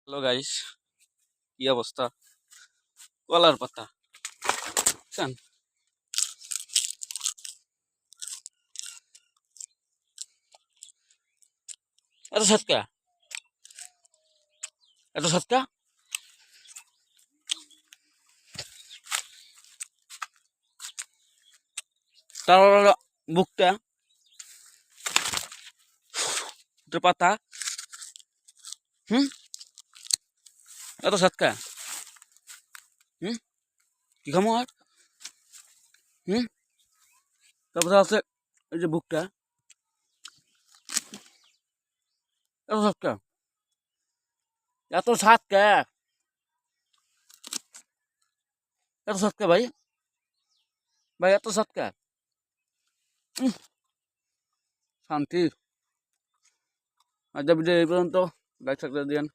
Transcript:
Hello guys, কি অবস্থা? কলার পাতা বুঝছেন? এত সৎকা, এত সৎকা। তার হলো বুকটা, দুটো পাতা। হুম, এত সৎকা। হুম, কি খামো আর? হুম, তারপরে আছে এই যে বুকটা, এত সৎকা, এত সৎকা, এত সৎকা ভাই, ভাই এত সৎকা। শান্তি। আজ ভিডিও এই পর্যন্ত, লাইক সাবস্ক্রাইব দিন।